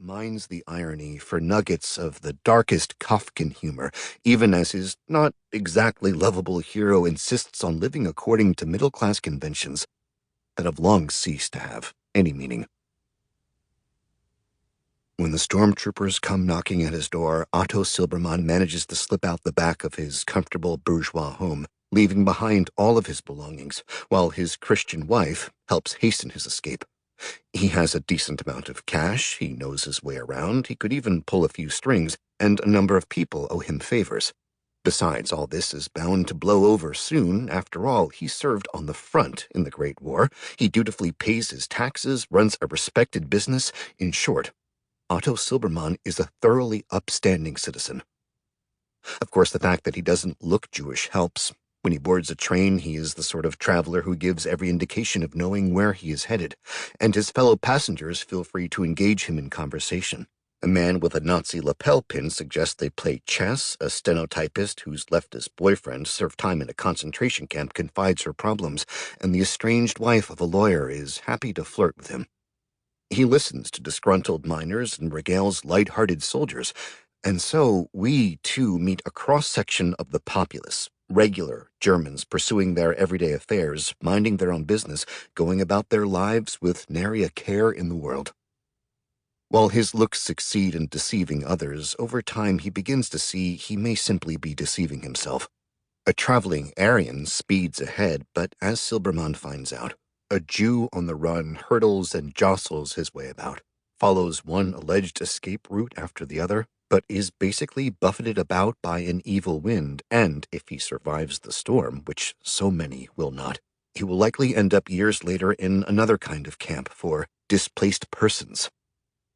mines the irony for nuggets of the darkest Kafkan humor, even as his not exactly lovable hero insists on living according to middle-class conventions that have long ceased to have any meaning. When the stormtroopers come knocking at his door, Otto Silberman manages to slip out the back of his comfortable bourgeois home, leaving behind all of his belongings, while his Christian wife helps hasten his escape. He has a decent amount of cash, he knows his way around, he could even pull a few strings, and a number of people owe him favors. Besides, all this is bound to blow over soon. After all, he served on the front in the Great War. He dutifully pays his taxes, runs a respected business. In short, Otto Silberman is a thoroughly upstanding citizen. Of course, the fact that he doesn't look Jewish helps. When he boards a train, he is the sort of traveler who gives every indication of knowing where he is headed, and his fellow passengers feel free to engage him in conversation. A man with a Nazi lapel pin suggests they play chess. A stenotypist whose leftist boyfriend served time in a concentration camp confides her problems, and the estranged wife of a lawyer is happy to flirt with him. He listens to disgruntled miners and regales light-hearted soldiers, and so we, too, meet a cross-section of the populace, regular Germans pursuing their everyday affairs, minding their own business, going about their lives with nary a care in the world. While his looks succeed in deceiving others, over time he begins to see he may simply be deceiving himself. A traveling Aryan speeds ahead, but as Silberman finds out, a Jew on the run hurdles and jostles his way about, follows one alleged escape route after the other, but is basically buffeted about by an evil wind, and if he survives the storm, which so many will not, he will likely end up years later in another kind of camp for displaced persons.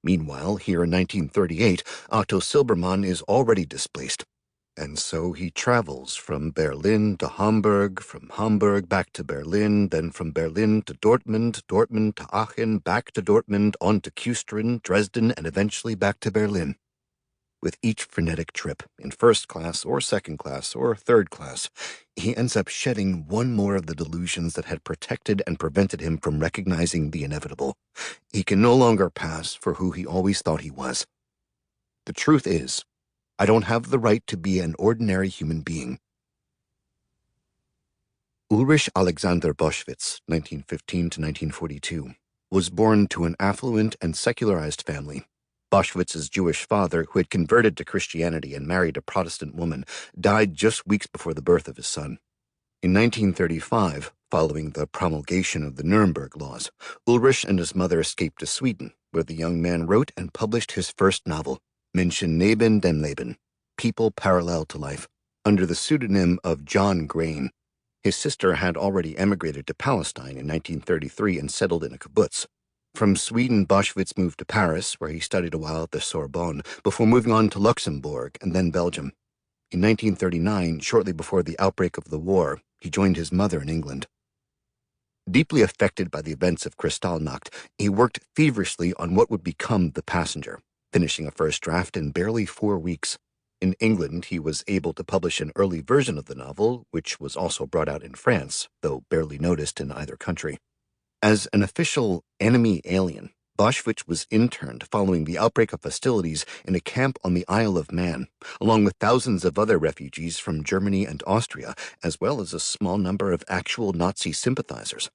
Meanwhile, here in 1938, Otto Silberman is already displaced, and so he travels from Berlin to Hamburg, from Hamburg back to Berlin, then from Berlin to Dortmund, Dortmund to Aachen, back to Dortmund, on to Küstrin, Dresden, and eventually back to Berlin. With each frenetic trip, in first class or second class or third class, he ends up shedding one more of the delusions that had protected and prevented him from recognizing the inevitable. He can no longer pass for who he always thought he was. The truth is, I don't have the right to be an ordinary human being. Ulrich Alexander Boschwitz, 1915 to 1942, was born to an affluent and secularized family. Boschwitz's Jewish father, who had converted to Christianity and married a Protestant woman, died just weeks before the birth of his son. In 1935, following the promulgation of the Nuremberg laws, Ulrich and his mother escaped to Sweden, where the young man wrote and published his first novel, Menschen neben dem Leben, People Parallel to Life, under the pseudonym of John Grain. His sister had already emigrated to Palestine in 1933 and settled in a kibbutz. From Sweden, Boschwitz moved to Paris, where he studied a while at the Sorbonne, before moving on to Luxembourg and then Belgium. In 1939, shortly before the outbreak of the war, he joined his mother in England. Deeply affected by the events of Kristallnacht, he worked feverishly on what would become The Passenger, finishing a first draft in barely 4 weeks. In England, he was able to publish an early version of the novel, which was also brought out in France, though barely noticed in either country. As an official enemy alien, Boschwitz was interned following the outbreak of hostilities in a camp on the Isle of Man, along with thousands of other refugees from Germany and Austria, as well as a small number of actual Nazi sympathizers.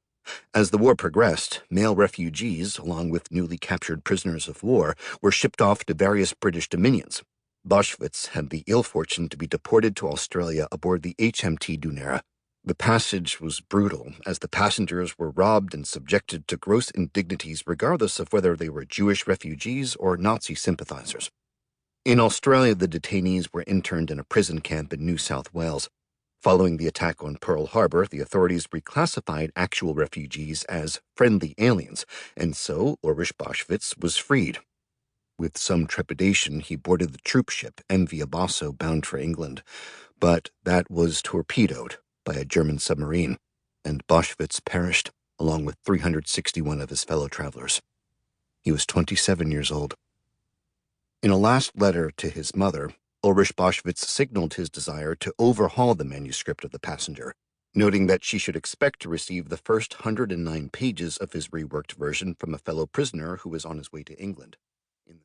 As the war progressed, male refugees, along with newly captured prisoners of war, were shipped off to various British dominions. Boschwitz had the ill fortune to be deported to Australia aboard the HMT Dunera. The passage was brutal, as the passengers were robbed and subjected to gross indignities regardless of whether they were Jewish refugees or Nazi sympathizers. In Australia, the detainees were interned in a prison camp in New South Wales. Following the attack on Pearl Harbor, the authorities reclassified actual refugees as friendly aliens, and so Ulrich Boschwitz was freed. With some trepidation, he boarded the troop ship MV Abasso bound for England, but that was torpedoed by a German submarine, and Boschwitz perished, along with 361 of his fellow travelers. He was 27 years old. In a last letter to his mother, Ulrich Boschwitz signaled his desire to overhaul the manuscript of The Passenger, noting that she should expect to receive the first 109 pages of his reworked version from a fellow prisoner who was on his way to England.